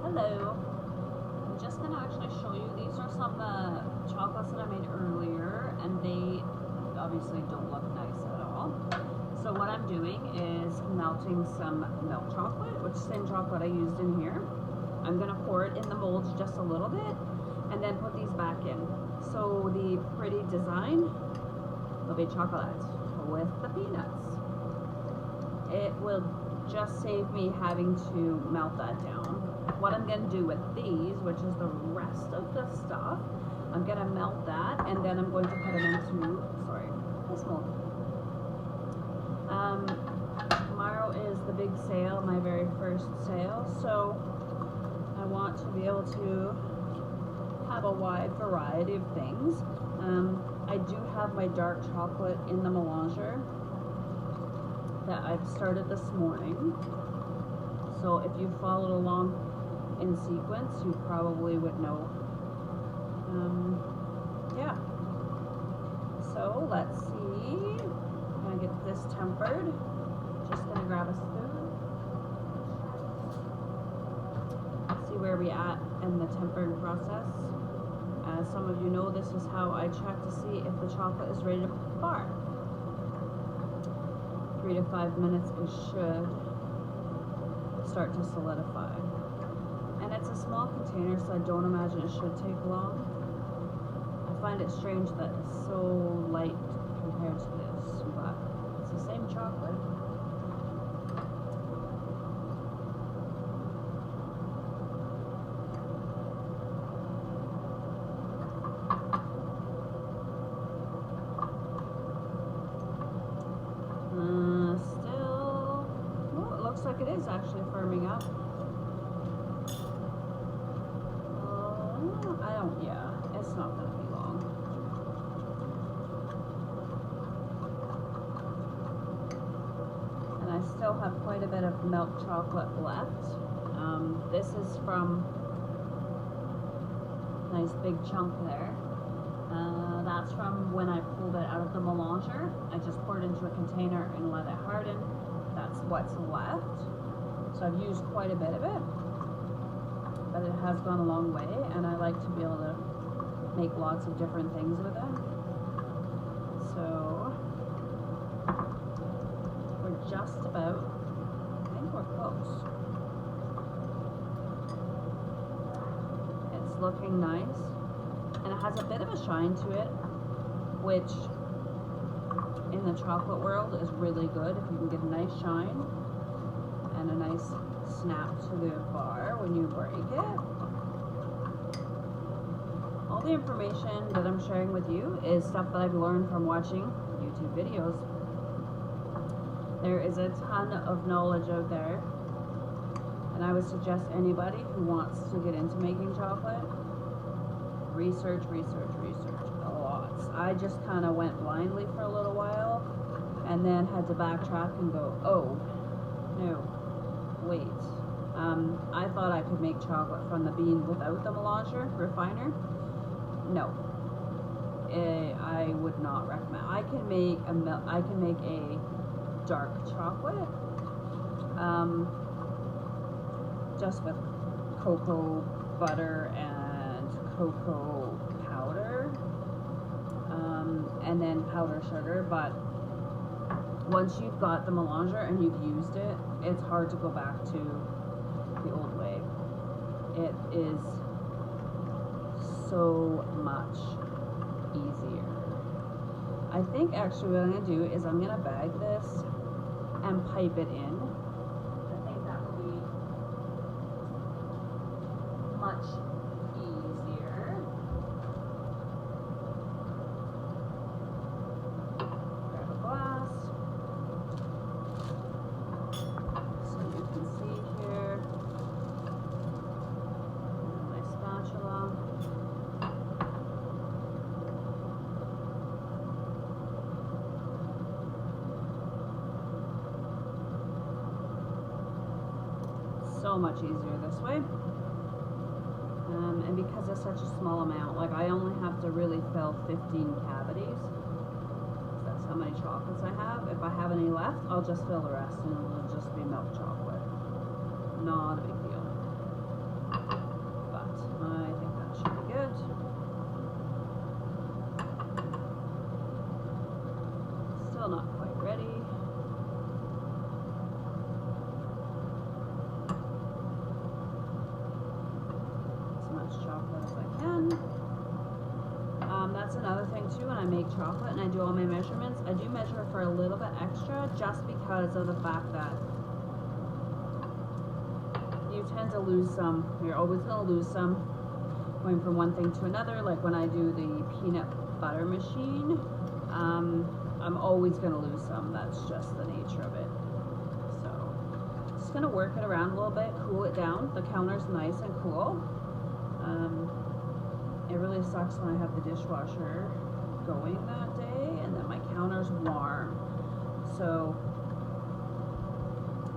Hello. I'm just going to actually show you. These are some chocolates that I made earlier, and they obviously don't look nice at all. So what I'm doing is melting some milk chocolate, which is the same chocolate I used in here. I'm going to pour it in the molds just a little bit, and then put these back in. So the pretty design will be chocolate with the peanuts. It will just save me having to melt that down. What I'm going to do with these, which is the rest of the stuff, I'm going to melt that, and then I'm going to put it into, sorry, this mold. Tomorrow is the big sale, my very first sale, so I want to be able to have a wide variety of things. I do have my dark chocolate in the melanger that I've started this morning. So if you followed along in sequence, you probably would know. Yeah. So let's see. I'm gonna get this tempered. Just gonna grab a spoon. See where we at in the tempering process. As some of you know, this is how I check to see if the chocolate is ready to bar. 3 to 5 minutes, it should start to solidify. And it's a small container, so I don't imagine it should take long. I find it strange that it's so light compared to this, but it's the same chocolate. Looks like it is actually firming up. It's not going to be long. And I still have quite a bit of milk chocolate left. This is from nice big chunk there. That's from when I pulled it out of the melanger. I just poured it into a container and let it harden. That's what's left. So I've used quite a bit of it, but it has gone a long way, and I like to be able to make lots of different things with it. So we're just about, I think we're close. It's looking nice, and it has a bit of a shine to it, which in the chocolate world is really good if you can get a nice shine and a nice snap to the bar when you break it. All the information that I'm sharing with you is stuff that I've learned from watching YouTube videos. There is a ton of knowledge out there, and I would suggest anybody who wants to get into making chocolate, research a lot. I just kind of went blindly for a little while and then had to backtrack and go, oh no, wait, I thought I could make chocolate from the bean without the melanger refiner. No, I would not recommend. I can make a dark chocolate just with cocoa butter and cocoa powder, and then powder sugar. But once you've got the melanger and you've used it, it's hard to go back to the old way. It is so much easier. I think actually what I'm going to do is I'm going to bag this and pipe it in. I think that will be much easier. Grab a glass so you can see here. And my spatula. So much easier this way. And because it's such a small amount, like I only have to really fill 15 cavities. That's how many chocolates I have. If I have any left, I'll just fill the rest and it'll just be milk chocolate. Not a big deal. make chocolate and I do all my measurements, I do measure for a little bit extra just because of the fact that you tend to lose some. You're always going to lose some going from one thing to another. Like when I do the peanut butter machine, I'm always going to lose some. That's just the nature of it. So just going to work it around a little bit, cool it down. The counter's nice and cool. It really sucks when I have the dishwasher going that day and then my counter's warm. So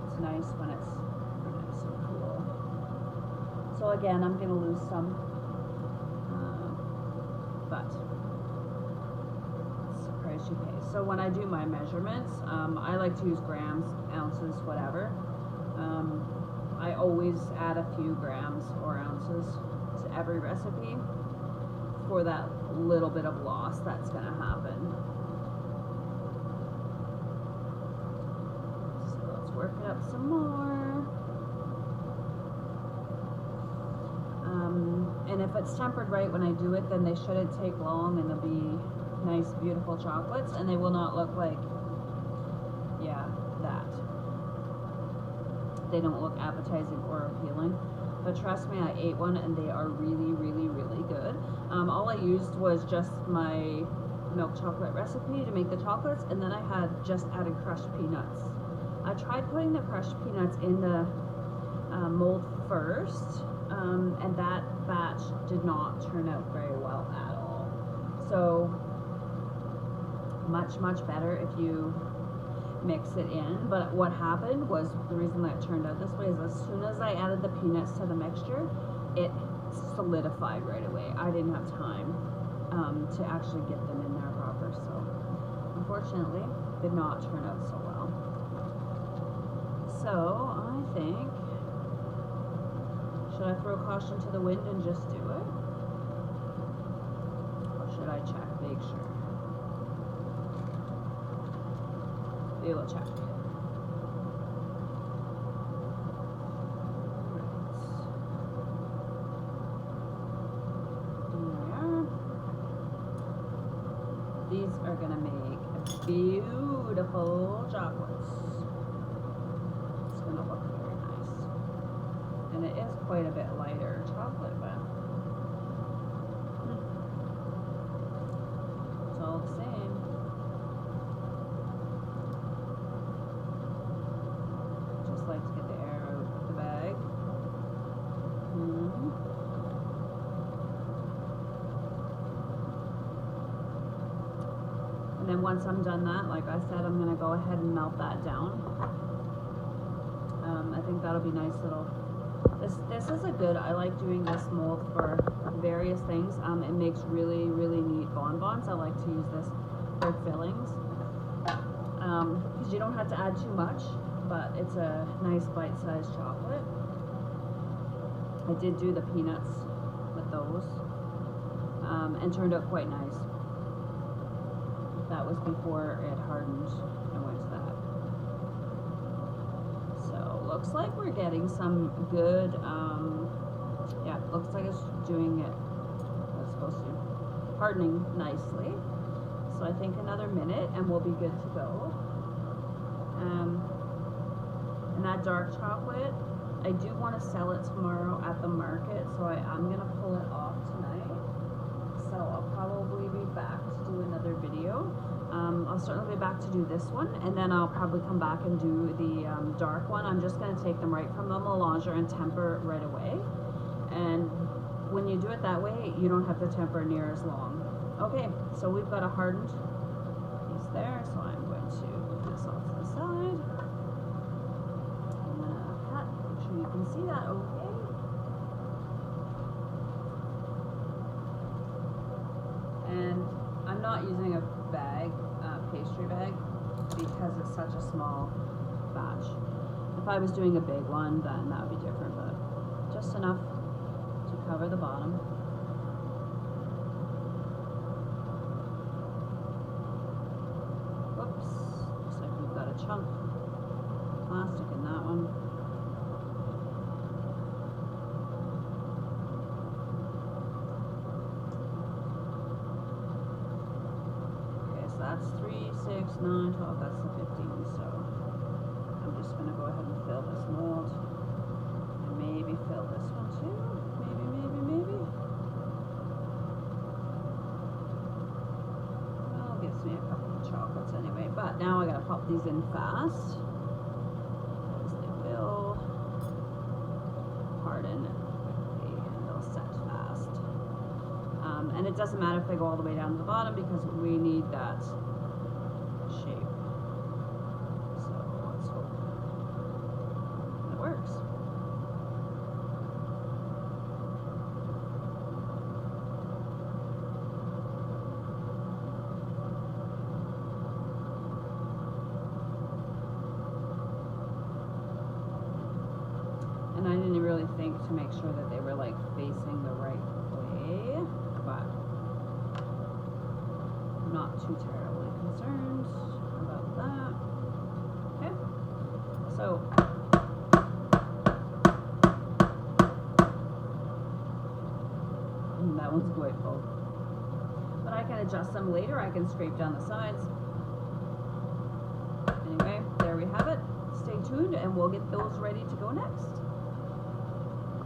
it's nice when it's nice and cool. So again, I'm going to lose some, but it's the price you pay. So when I do my measurements, I like to use grams, ounces, whatever. I always add a few grams or ounces to every recipe for that little bit of loss that's going to happen. So let's work it up some more. And if it's tempered right when I do it, then they shouldn't take long and they'll be nice, beautiful chocolates, and they will not look like, yeah, that. They don't look appetizing or appealing. But trust me, I ate one and they are really, really, really good. All I used was just my milk chocolate recipe to make the chocolates, and then I had just added crushed peanuts. I tried putting the crushed peanuts in the mold first, and that batch did not turn out very well at all. So much, much better if you mix it in. But what happened was, the reason that it turned out this way is as soon as I added the peanuts to the mixture, it solidified right away. I didn't have time to actually get them in there proper, so unfortunately did not turn out so well. So I think, should I throw caution to the wind and just do it, or should I check, make sure? We will check. These are gonna make beautiful chocolates. It's gonna look very nice. And it is quite a bit lighter chocolate, but it's all the same. Just like to get the air out of the bag. And then once I'm done that, like I said, I'm going to go ahead and melt that down. I think that'll be nice little, this is a good, I like doing this mold for various things. It makes really, really neat bonbons. I like to use this for fillings. Because you don't have to add too much, but it's a nice bite-sized chocolate. I did do the peanuts with those, and turned out quite nice. That was before it hardened and went to that. So looks like we're getting some good, yeah, looks like it's doing it what it's supposed to, hardening nicely. So I think another minute and we'll be good to go. And that dark chocolate, I do want to sell it tomorrow at the market, so I'm going to pull it off tonight. So I'll probably be back to do another video. I'll certainly be back to do this one, and then I'll probably come back and do the dark one. I'm just going to take them right from the melanger and temper right away. And when you do it that way, you don't have to temper near as long. Okay, so we've got a hardened piece there, so I'm going to put this off to the side. I'm going to cut, make sure you can see that okay. And I'm not using a bag, pastry bag, because it's such a small batch. If I was doing a big one, then that would be different, but just enough to cover the bottom. Whoops, looks like we've got a chunk of plastic in that one. that's 3, 6, 9, 12, that's the 15. So I'm just gonna go ahead and fill this mold. And maybe fill this one too. Maybe. Well, it gives me a couple of chocolates anyway. But now I gotta pop these in fast. Because they will harden quickly and they'll set fast. And it doesn't matter if they go all the way down to the bottom because we need that shape. So let's hope it works. And I didn't really think to make sure that they were like facing the right way, but I'm not too terribly concerned about that. Okay, so that one's quite full, but I can adjust them later. I can scrape down the sides. Anyway, there we have it. Stay tuned and we'll get those ready to go next.